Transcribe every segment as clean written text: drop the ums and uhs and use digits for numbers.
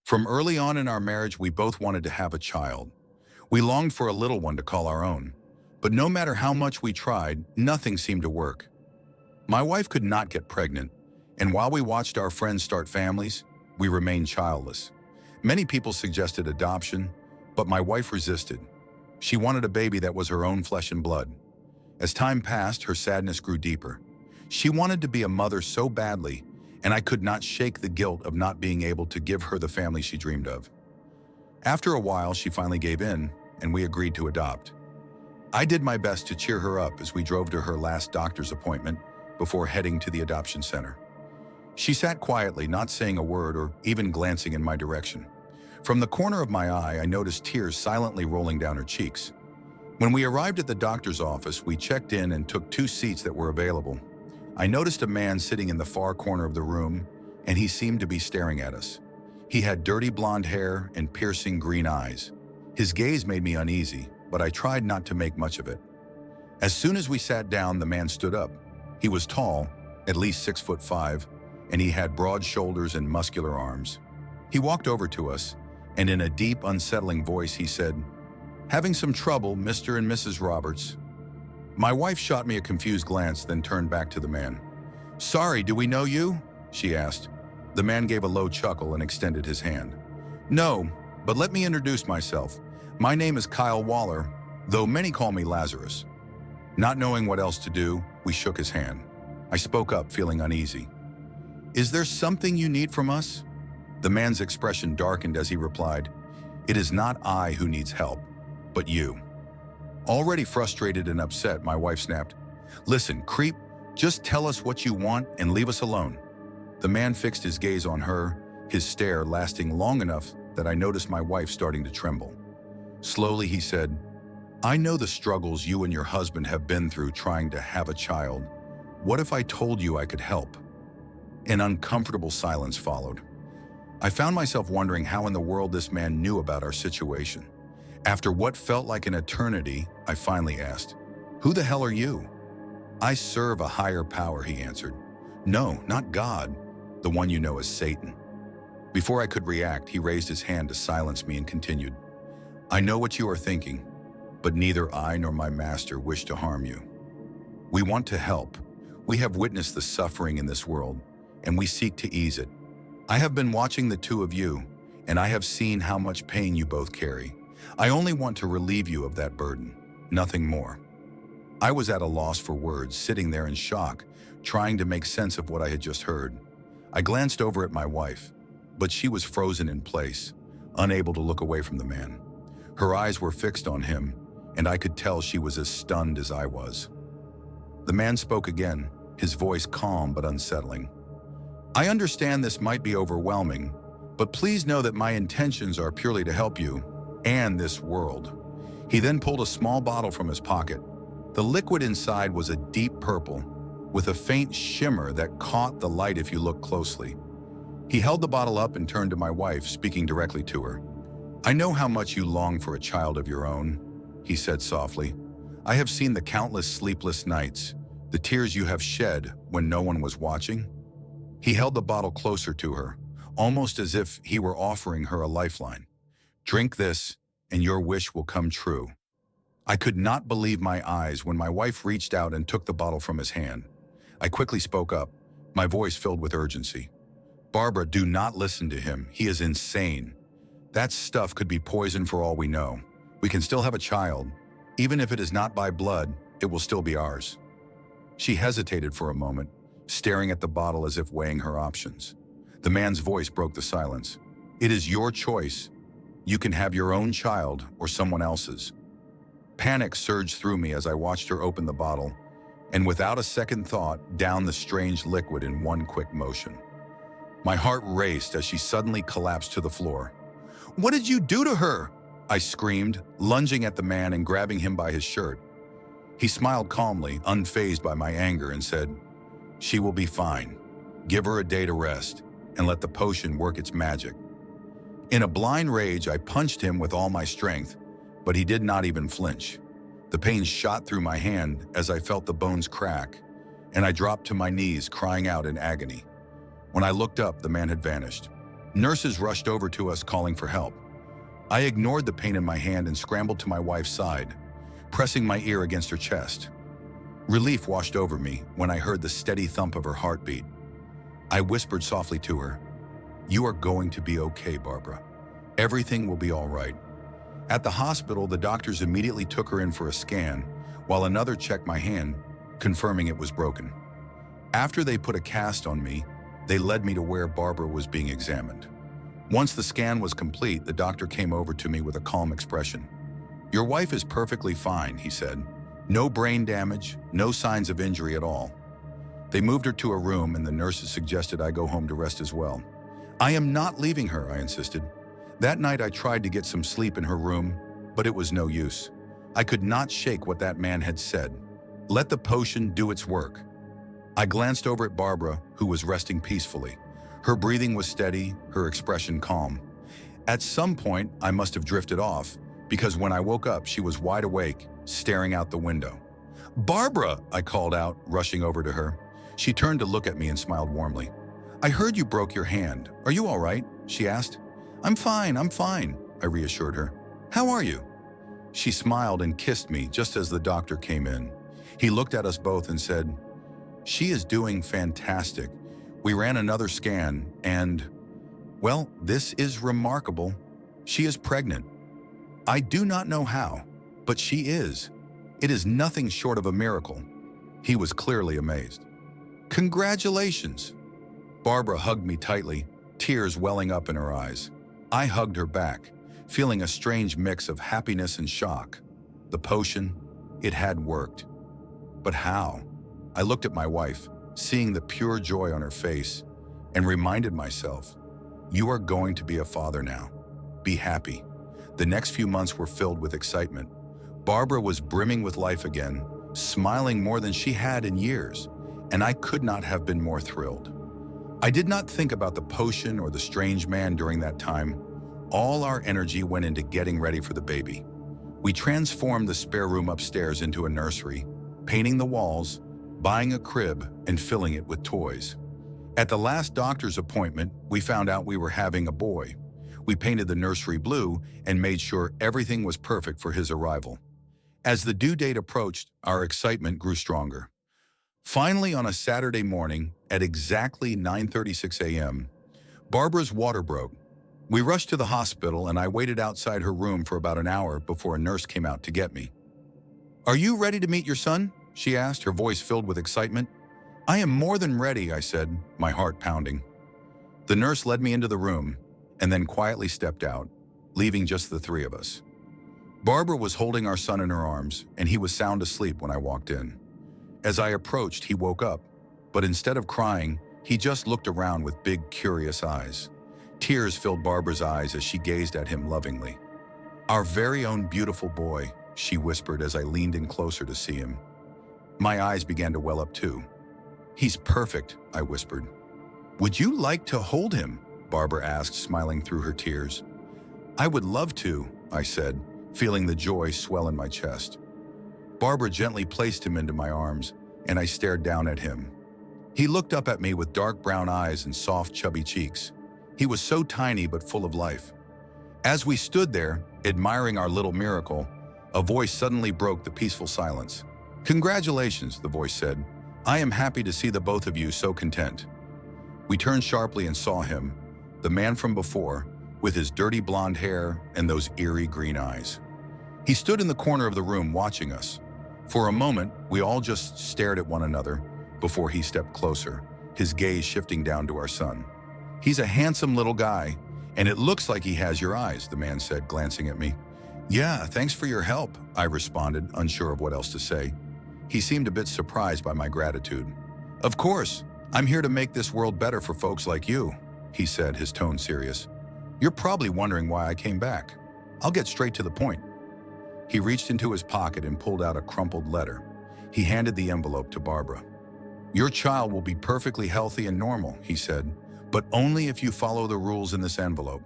From early on in our marriage, we both wanted to have a child. We longed for a little one to call our own. But no matter how much we tried, nothing seemed to work. My wife could not get pregnant, and while we watched our friends start families, we remained childless. Many people suggested adoption, but my wife resisted. She wanted a baby that was her own flesh and blood. As time passed, her sadness grew deeper. She wanted to be a mother so badly, and I could not shake the guilt of not being able to give her the family she dreamed of. After a while, she finally gave in, and we agreed to adopt. I did my best to cheer her up as we drove to her last doctor's appointment before heading to the adoption center. She sat quietly, not saying a word or even glancing in my direction. From the corner of my eye, I noticed tears silently rolling down her cheeks. When we arrived at the doctor's office, we checked in and took 2 seats that were available. I noticed a man sitting in the far corner of the room, and he seemed to be staring at us. He had dirty blonde hair and piercing green eyes. His gaze made me uneasy, but I tried not to make much of it. As soon as we sat down, the man stood up. He was tall, at least 6'5", and he had broad shoulders and muscular arms. He walked over to us, and in a deep, unsettling voice, he said, "Having some trouble, Mr. and Mrs. Roberts." My wife shot me a confused glance, then turned back to the man. "Sorry, do we know you?" she asked. The man gave a low chuckle and extended his hand. "No, but let me introduce myself. My name is Kyle Waller, though many call me Lazarus." Not knowing what else to do, we shook his hand. I spoke up, feeling uneasy. "Is there something you need from us?" The man's expression darkened as he replied, "It is not I who needs help, but you." Already frustrated and upset, my wife snapped, "Listen, creep, just tell us what you want and leave us alone." The man fixed his gaze on her, his stare lasting long enough that I noticed my wife starting to tremble. Slowly he said, "I know the struggles you and your husband have been through trying to have a child. What if I told you I could help?" An uncomfortable silence followed. I found myself wondering how in the world this man knew about our situation. After what felt like an eternity, I finally asked, "Who the hell are you?" "I serve a higher power," he answered. "No, not God, the one you know as Satan." Before I could react, he raised his hand to silence me and continued, "I know what you are thinking, but neither I nor my master wish to harm you. We want to help. We have witnessed the suffering in this world, and we seek to ease it. I have been watching the two of you, and I have seen how much pain you both carry. I only want to relieve you of that burden, nothing more." I was at a loss for words, sitting there in shock, trying to make sense of what I had just heard. I glanced over at my wife, but she was frozen in place, unable to look away from the man. Her eyes were fixed on him, and I could tell she was as stunned as I was. The man spoke again, his voice calm but unsettling. "I understand this might be overwhelming, but please know that my intentions are purely to help you and this world." He then pulled a small bottle from his pocket. The liquid inside was a deep purple, with a faint shimmer that caught the light if you looked closely. He held the bottle up and turned to my wife, speaking directly to her. "I know how much you long for a child of your own," he said softly. "I have seen the countless sleepless nights, the tears you have shed when no one was watching." He held the bottle closer to her, almost as if he were offering her a lifeline. "Drink this, and your wish will come true." I could not believe my eyes when my wife reached out and took the bottle from his hand. I quickly spoke up, my voice filled with urgency. "Barbara, do not listen to him. He is insane. That stuff could be poison for all we know. We can still have a child. Even if it is not by blood, it will still be ours." She hesitated for a moment, staring at the bottle as if weighing her options. The man's voice broke the silence. "It is your choice. You can have your own child or someone else's." Panic surged through me as I watched her open the bottle, and without a second thought, down the strange liquid in one quick motion. My heart raced as she suddenly collapsed to the floor. "What did you do to her?" I screamed, lunging at the man and grabbing him by his shirt. He smiled calmly, unfazed by my anger, and said, "She will be fine. Give her a day to rest, and let the potion work its magic." In a blind rage, I punched him with all my strength, but he did not even flinch. The pain shot through my hand as I felt the bones crack, and I dropped to my knees, crying out in agony. When I looked up, the man had vanished. Nurses rushed over to us calling for help. I ignored the pain in my hand and scrambled to my wife's side, pressing my ear against her chest. Relief washed over me when I heard the steady thump of her heartbeat. I whispered softly to her, "You are going to be okay, Barbara. Everything will be all right." At the hospital, the doctors immediately took her in for a scan, while another checked my hand, confirming it was broken. After they put a cast on me, they led me to where Barbara was being examined. Once the scan was complete, the doctor came over to me with a calm expression. "Your wife is perfectly fine," he said. "No brain damage, no signs of injury at all." They moved her to a room and the nurses suggested I go home to rest as well. "I am not leaving her," I insisted. That night I tried to get some sleep in her room, but it was no use. I could not shake what that man had said. Let the potion do its work. I glanced over at Barbara, who was resting peacefully. Her breathing was steady, her expression calm. At some point, I must have drifted off, because when I woke up, she was wide awake, staring out the window. "Barbara!" I called out, rushing over to her. She turned to look at me and smiled warmly. "I heard you broke your hand. Are you all right?" she asked. I'm fine, I reassured her. "How are you?" She smiled and kissed me just as the doctor came in. He looked at us both and said, "She is doing fantastic. We ran another scan and, well, this is remarkable. She is pregnant. I do not know how, but she is. It is nothing short of a miracle." He was clearly amazed. "Congratulations!" Barbara hugged me tightly, tears welling up in her eyes. I hugged her back, feeling a strange mix of happiness and shock. The potion, it had worked. But how? I looked at my wife, seeing the pure joy on her face, and reminded myself, "You are going to be a father now. Be happy." The next few months were filled with excitement. Barbara was brimming with life again, smiling more than she had in years, and I could not have been more thrilled. I did not think about the potion or the strange man during that time. All our energy went into getting ready for the baby. We transformed the spare room upstairs into a nursery, painting the walls, buying a crib, and filling it with toys. At the last doctor's appointment, we found out we were having a boy. We painted the nursery blue and made sure everything was perfect for his arrival. As the due date approached, our excitement grew stronger. Finally, on a Saturday morning, at exactly 9:36 a.m., Barbara's water broke. We rushed to the hospital and I waited outside her room for about an hour before a nurse came out to get me. "Are you ready to meet your son?" she asked, her voice filled with excitement. "I am more than ready," I said, my heart pounding. The nurse led me into the room and then quietly stepped out, leaving just the three of us. Barbara was holding our son in her arms and he was sound asleep when I walked in. As I approached, he woke up, but instead of crying, he just looked around with big, curious eyes. Tears filled Barbara's eyes as she gazed at him lovingly. "Our very own beautiful boy," she whispered as I leaned in closer to see him. My eyes began to well up too. "He's perfect," I whispered. "Would you like to hold him?" Barbara asked, smiling through her tears. "I would love to," I said, feeling the joy swell in my chest. Barbara gently placed him into my arms, and I stared down at him. He looked up at me with dark brown eyes and soft, chubby cheeks. He was so tiny but full of life. As we stood there, admiring our little miracle, a voice suddenly broke the peaceful silence. "Congratulations," the voice said. "I am happy to see the both of you so content." We turned sharply and saw him, the man from before, with his dirty blonde hair and those eerie green eyes. He stood in the corner of the room watching us. For a moment, we all just stared at one another before he stepped closer, his gaze shifting down to our son. "He's a handsome little guy, and it looks like he has your eyes," the man said, glancing at me. "Yeah, thanks for your help," I responded, unsure of what else to say. He seemed a bit surprised by my gratitude. "Of course, I'm here to make this world better for folks like you," he said, his tone serious. "You're probably wondering why I came back. I'll get straight to the point." He reached into his pocket and pulled out a crumpled letter. He handed the envelope to Barbara. "Your child will be perfectly healthy and normal," he said, "but only if you follow the rules in this envelope."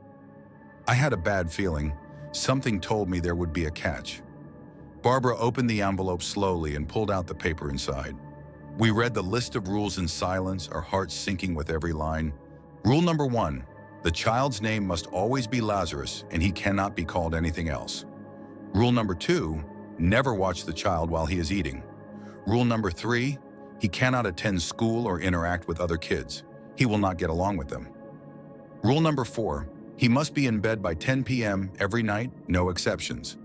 I had a bad feeling. Something told me there would be a catch. Barbara opened the envelope slowly and pulled out the paper inside. We read the list of rules in silence, our hearts sinking with every line. Rule number 1, The child's name must always be Lazarus, and he cannot be called anything else. Rule number 2, never watch the child while he is eating. Rule number 3, he cannot attend school or interact with other kids. He will not get along with them. Rule number 4, he must be in bed by 10 p.m. every night, no exceptions.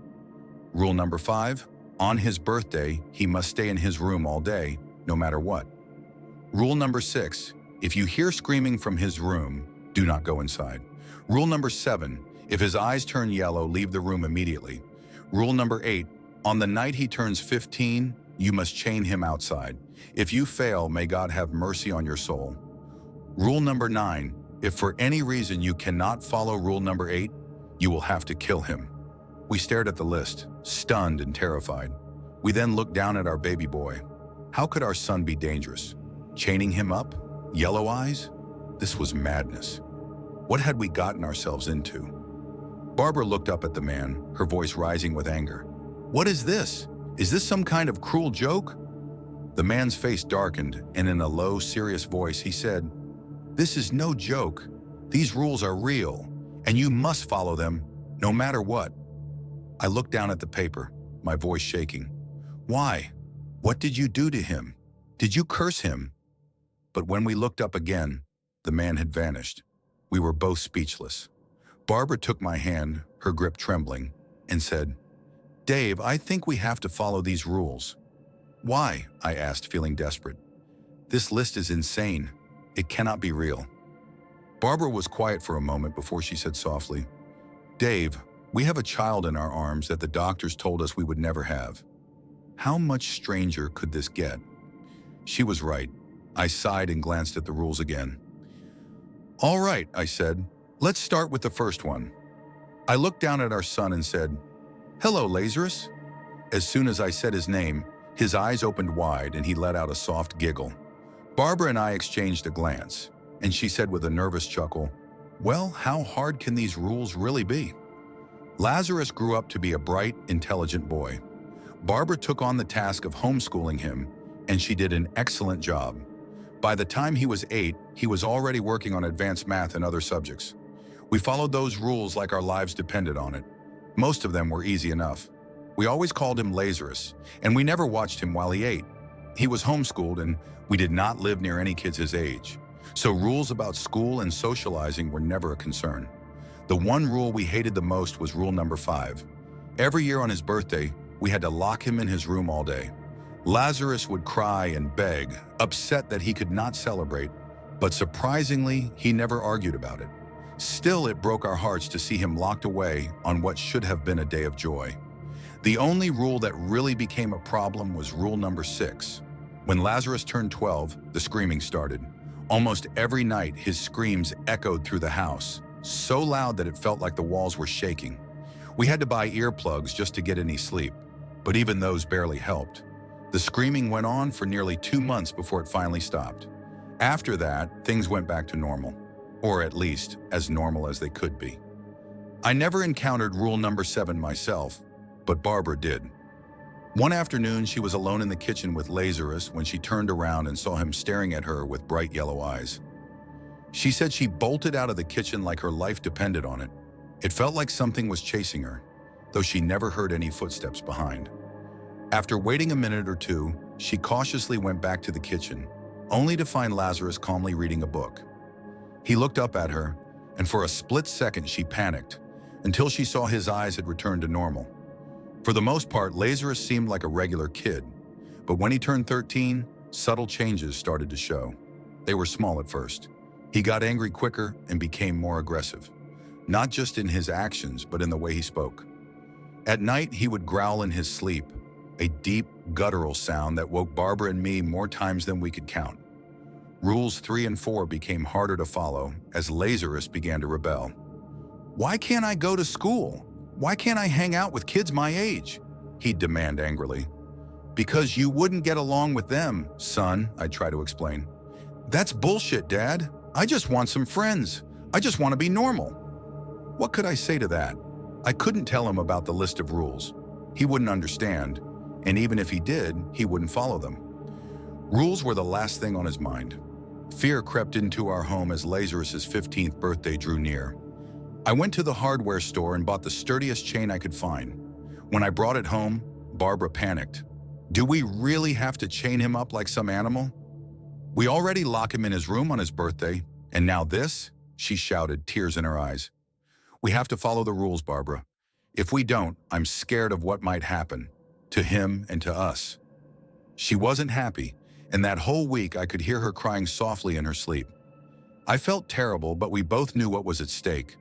Rule number 5, on his birthday, he must stay in his room all day, no matter what. Rule number 6, if you hear screaming from his room, do not go inside. Rule number 7, if his eyes turn yellow, leave the room immediately. Rule number 8, on the night he turns 15, you must chain him outside. If you fail, may God have mercy on your soul. Rule number 9, if for any reason you cannot follow rule number 8, you will have to kill him. We stared at the list, stunned and terrified. We then looked down at our baby boy. How could our son be dangerous? Chaining him up? Yellow eyes? This was madness. What had we gotten ourselves into? Barbara looked up at the man, her voice rising with anger. What is this? Is this some kind of cruel joke? The man's face darkened, and in a low, serious voice, he said, "This is no joke. These rules are real, and you must follow them, no matter what." I looked down at the paper, my voice shaking. Why? What did you do to him? Did you curse him? But when we looked up again, the man had vanished. We were both speechless. Barbara took my hand, her grip trembling, and said, "Dave, I think we have to follow these rules." "Why?" I asked, feeling desperate. "This list is insane. It cannot be real." Barbara was quiet for a moment before she said softly, "Dave, we have a child in our arms that the doctors told us we would never have. How much stranger could this get?" She was right. I sighed and glanced at the rules again. "All right," I said. "Let's start with the first one." I looked down at our son and said, "Hello, Lazarus." As soon as I said his name, his eyes opened wide and he let out a soft giggle. Barbara and I exchanged a glance, and she said with a nervous chuckle, "Well, how hard can these rules really be?" Lazarus grew up to be a bright, intelligent boy. Barbara took on the task of homeschooling him, and she did an excellent job. By the time he was 8, he was already working on advanced math and other subjects. We followed those rules like our lives depended on it. Most of them were easy enough. We always called him Lazarus, and we never watched him while he ate. He was homeschooled, and we did not live near any kids his age. So rules about school and socializing were never a concern. The one rule we hated the most was rule number 5. Every year on his birthday, we had to lock him in his room all day. Lazarus would cry and beg, upset that he could not celebrate, but surprisingly, he never argued about it. Still, it broke our hearts to see him locked away on what should have been a day of joy. The only rule that really became a problem was rule number 6. When Lazarus turned 12, the screaming started. Almost every night, his screams echoed through the house, so loud that it felt like the walls were shaking. We had to buy earplugs just to get any sleep, but even those barely helped. The screaming went on for nearly 2 months before it finally stopped. After that, things went back to normal, or at least as normal as they could be. I never encountered rule number 7 myself, but Barbara did. One afternoon, she was alone in the kitchen with Lazarus when she turned around and saw him staring at her with bright yellow eyes. She said she bolted out of the kitchen like her life depended on it. It felt like something was chasing her, though she never heard any footsteps behind. After waiting a minute or two, she cautiously went back to the kitchen, only to find Lazarus calmly reading a book. He looked up at her, and for a split second she panicked, until she saw his eyes had returned to normal. For the most part, Lazarus seemed like a regular kid, but when he turned 13, subtle changes started to show. They were small at first. He got angry quicker and became more aggressive, not just in his actions, but in the way he spoke. At night, he would growl in his sleep, a deep, guttural sound that woke Barbara and me more times than we could count. Rules 3 and 4 became harder to follow as Lazarus began to rebel. "Why can't I go to school? Why can't I hang out with kids my age?" he'd demand angrily. "Because you wouldn't get along with them, son," I'd try to explain. "That's bullshit, Dad. I just want some friends. I just want to be normal." What could I say to that? I couldn't tell him about the list of rules. He wouldn't understand, and even if he did, he wouldn't follow them. Rules were the last thing on his mind. Fear crept into our home as Lazarus's 15th birthday drew near. I went to the hardware store and bought the sturdiest chain I could find. When I brought it home, Barbara panicked. Do we really have to chain him up like some animal? We already lock him in his room on his birthday, and now this? She shouted, tears in her eyes. We have to follow the rules, Barbara. If we don't, I'm scared of what might happen, to him and to us. She wasn't happy, and that whole week I could hear her crying softly in her sleep. I felt terrible, but we both knew what was at stake.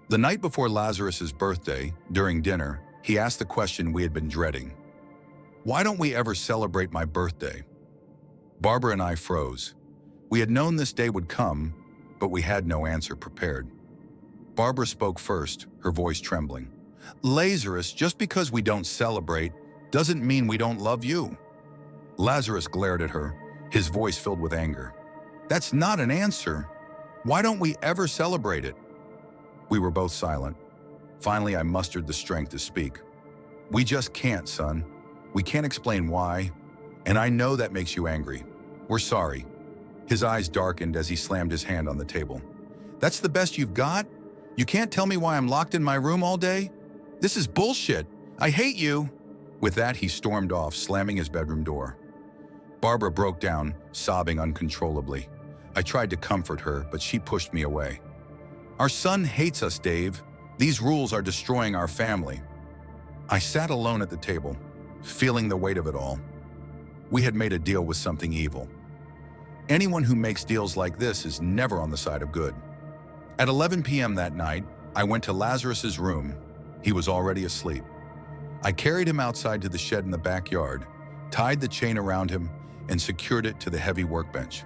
The night before Lazarus's birthday, during dinner, he asked the question we had been dreading. Why don't we ever celebrate my birthday? Barbara and I froze. We had known this day would come, but we had no answer prepared. Barbara spoke first, her voice trembling. Lazarus, just because we don't celebrate doesn't mean we don't love you. Lazarus glared at her, his voice filled with anger. That's not an answer. Why don't we ever celebrate it? We were both silent. Finally, I mustered the strength to speak. We just can't, son. We can't explain why, and I know that makes you angry. We're sorry. His eyes darkened as he slammed his hand on the table. That's the best you've got? You can't tell me why I'm locked in my room all day? This is bullshit. I hate you. With that, he stormed off, slamming his bedroom door. Barbara broke down, sobbing uncontrollably. I tried to comfort her, but she pushed me away. Our son hates us, Dave. These rules are destroying our family. I sat alone at the table, feeling the weight of it all. We had made a deal with something evil. Anyone who makes deals like this is never on the side of good. At 11 p.m. that night, I went to Lazarus's room. He was already asleep. I carried him outside to the shed in the backyard, tied the chain around him, and secured it to the heavy workbench.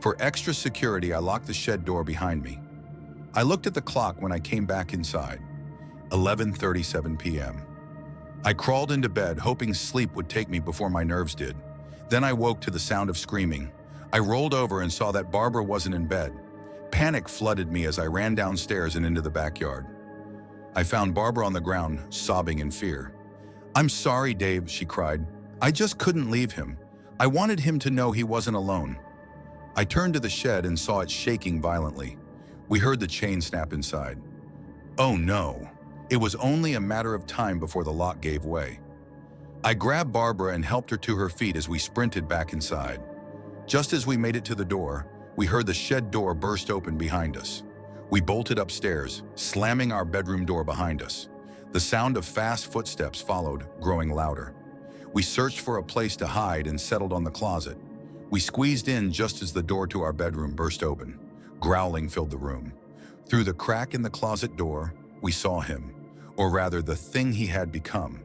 For extra security, I locked the shed door behind me. I looked at the clock when I came back inside. 11:37 p.m. I crawled into bed, hoping sleep would take me before my nerves did. Then I woke to the sound of screaming. I rolled over and saw that Barbara wasn't in bed. Panic flooded me as I ran downstairs and into the backyard. I found Barbara on the ground, sobbing in fear. I'm sorry, Dave, she cried. I just couldn't leave him. I wanted him to know he wasn't alone. I turned to the shed and saw it shaking violently. We heard the chain snap inside. Oh no, it was only a matter of time before the lock gave way. I grabbed Barbara and helped her to her feet as we sprinted back inside. Just as we made it to the door, we heard the shed door burst open behind us. We bolted upstairs, slamming our bedroom door behind us. The sound of fast footsteps followed, growing louder. We searched for a place to hide and settled on the closet. We squeezed in just as the door to our bedroom burst open. Growling filled the room. Through the crack in the closet door, we saw him, or rather the thing he had become.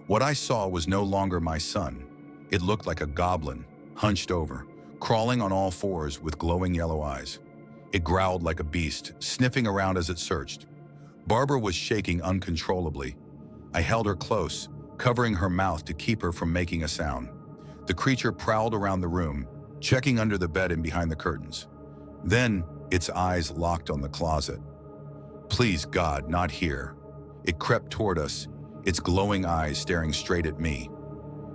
What I saw was no longer my son. It looked like a goblin, hunched over, crawling on all fours with glowing yellow eyes. It growled like a beast, sniffing around as it searched. Barbara was shaking uncontrollably. I held her close, covering her mouth to keep her from making a sound. The creature prowled around the room, checking under the bed and behind the curtains. Then, its eyes locked on the closet. Please, God, not here. It crept toward us, its glowing eyes staring straight at me.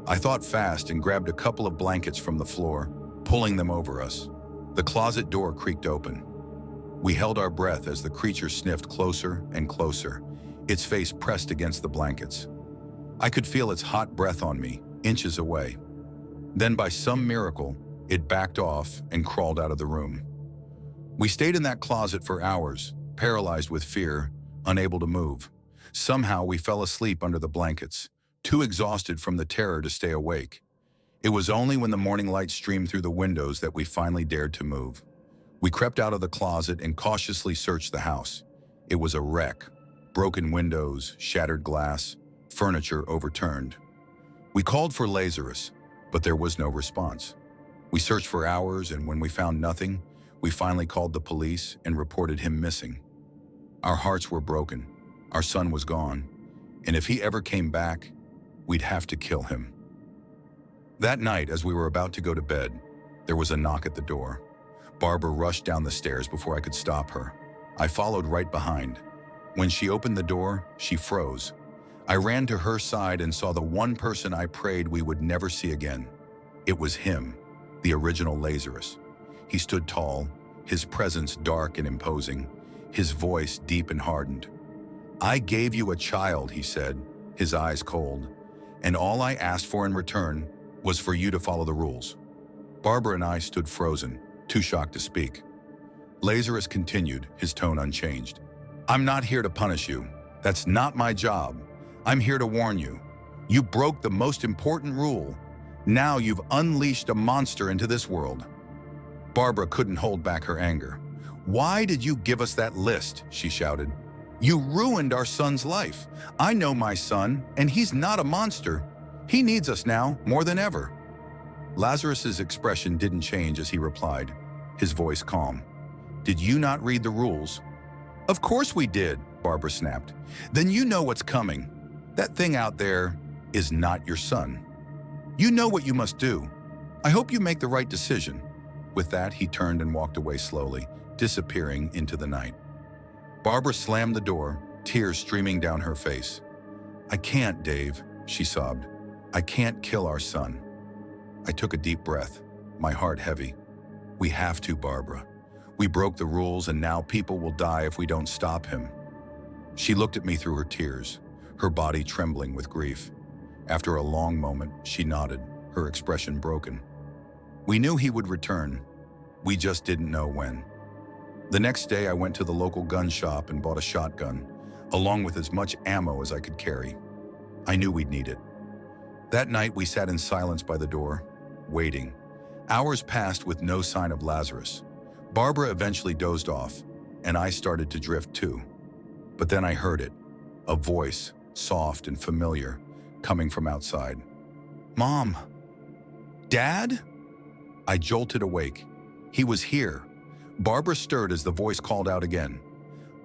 I thought fast and grabbed a couple of blankets from the floor, pulling them over us. The closet door creaked open. We held our breath as the creature sniffed closer and closer, its face pressed against the blankets. I could feel its hot breath on me, inches away. Then, by some miracle, it backed off and crawled out of the room. We stayed in that closet for hours, paralyzed with fear, unable to move. Somehow we fell asleep under the blankets, too exhausted from the terror to stay awake. It was only when the morning light streamed through the windows that we finally dared to move. We crept out of the closet and cautiously searched the house. It was a wreck. Broken windows, shattered glass, furniture overturned. We called for Lazarus, but there was no response. We searched for hours, and when we found nothing, we finally called the police and reported him missing. Our hearts were broken. Our son was gone, and if he ever came back, we'd have to kill him. That night, as we were about to go to bed, there was a knock at the door. Barbara rushed down the stairs before I could stop her. I followed right behind. When she opened the door, she froze. I ran to her side and saw the one person I prayed we would never see again. It was him, the original Lazarus. He stood tall, his presence dark and imposing, his voice deep and hardened. "I gave you a child," he said, his eyes cold, "and all I asked for in return was for you to follow the rules." Barbara and I stood frozen, too shocked to speak. Lazarus continued, his tone unchanged. "I'm not here to punish you. That's not my job. I'm here to warn you. You broke the most important rule. Now you've unleashed a monster into this world." Barbara couldn't hold back her anger. "Why did you give us that list?" she shouted. "You ruined our son's life. I know my son, and he's not a monster. He needs us now more than ever." Lazarus's expression didn't change as he replied, his voice calm. "Did you not read the rules?" "Of course we did," Barbara snapped. "Then you know what's coming. That thing out there is not your son. You know what you must do. I hope you make the right decision." With that, he turned and walked away slowly, disappearing into the night. Barbara slammed the door, tears streaming down her face. "I can't, Dave," she sobbed. "I can't kill our son." I took a deep breath, my heart heavy. "We have to, Barbara. We broke the rules, and now people will die if we don't stop him." She looked at me through her tears, her body trembling with grief. After a long moment, she nodded, her expression broken. "We knew he would return. We just didn't know when." The next day, I went to the local gun shop and bought a shotgun, along with as much ammo as I could carry. I knew we'd need it. That night, we sat in silence by the door, waiting. Hours passed with no sign of Lazarus. Barbara eventually dozed off, and I started to drift too. But then I heard it, a voice, soft and familiar, coming from outside. "Mom! Dad?" I jolted awake. He was here. Barbara stirred as the voice called out again.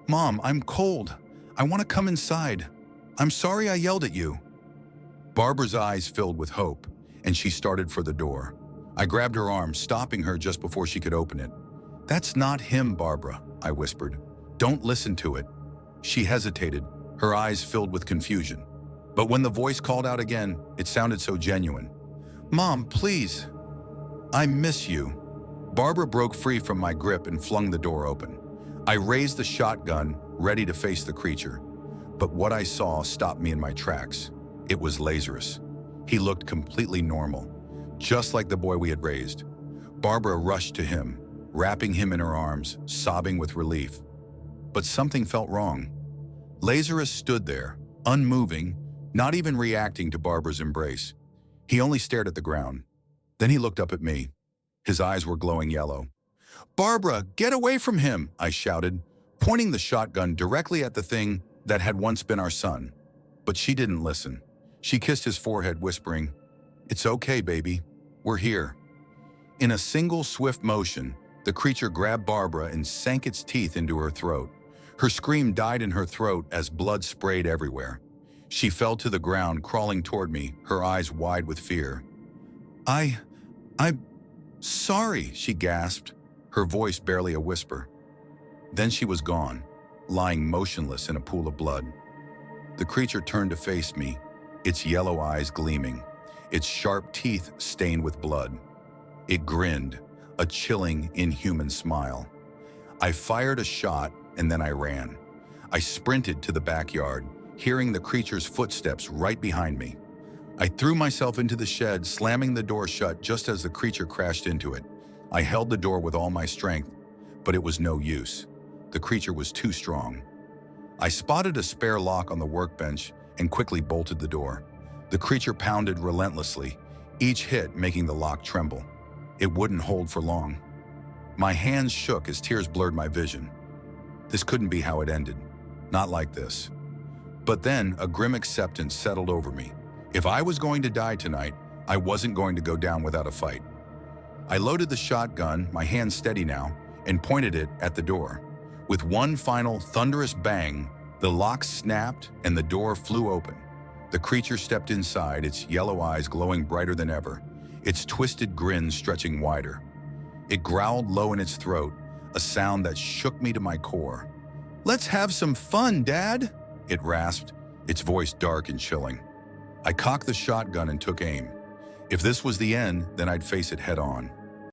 "Mom, I'm cold. I want to come inside. I'm sorry I yelled at you." Barbara's eyes filled with hope, and she started for the door. I grabbed her arm, stopping her just before she could open it. "That's not him, Barbara," I whispered. "Don't listen to it." She hesitated, her eyes filled with confusion. But when the voice called out again, it sounded so genuine. "Mom, please. I miss you." Barbara broke free from my grip and flung the door open. I raised the shotgun, ready to face the creature. But what I saw stopped me in my tracks. It was Lazarus. He looked completely normal, just like the boy we had raised. Barbara rushed to him, wrapping him in her arms, sobbing with relief. But something felt wrong. Lazarus stood there, unmoving, not even reacting to Barbara's embrace. He only stared at the ground. Then he looked up at me. His eyes were glowing yellow. "Barbara, get away from him!" I shouted, pointing the shotgun directly at the thing that had once been our son. But she didn't listen. She kissed his forehead, whispering, "It's okay, baby. We're here." In a single swift motion, the creature grabbed Barbara and sank its teeth into her throat. Her scream died in her throat as blood sprayed everywhere. She fell to the ground, crawling toward me, her eyes wide with fear. I'm sorry," she gasped, her voice barely a whisper. Then she was gone, lying motionless in a pool of blood. The creature turned to face me, its yellow eyes gleaming, its sharp teeth stained with blood. It grinned, a chilling, inhuman smile. I fired a shot, and then I ran. I sprinted to the backyard, hearing the creature's footsteps right behind me. I threw myself into the shed, slamming the door shut just as the creature crashed into it. I held the door with all my strength, but it was no use. The creature was too strong. I spotted a spare lock on the workbench and quickly bolted the door. The creature pounded relentlessly, each hit making the lock tremble. It wouldn't hold for long. My hands shook as tears blurred my vision. This couldn't be how it ended. Not like this. But then a grim acceptance settled over me. If I was going to die tonight, I wasn't going to go down without a fight. I loaded the shotgun, my hand steady now, and pointed it at the door. With one final thunderous bang, the lock snapped and the door flew open. The creature stepped inside, its yellow eyes glowing brighter than ever, its twisted grin stretching wider. It growled low in its throat, a sound that shook me to my core. "Let's have some fun, Dad," it rasped, its voice dark and chilling. I cocked the shotgun and took aim. If this was the end, then I'd face it head on.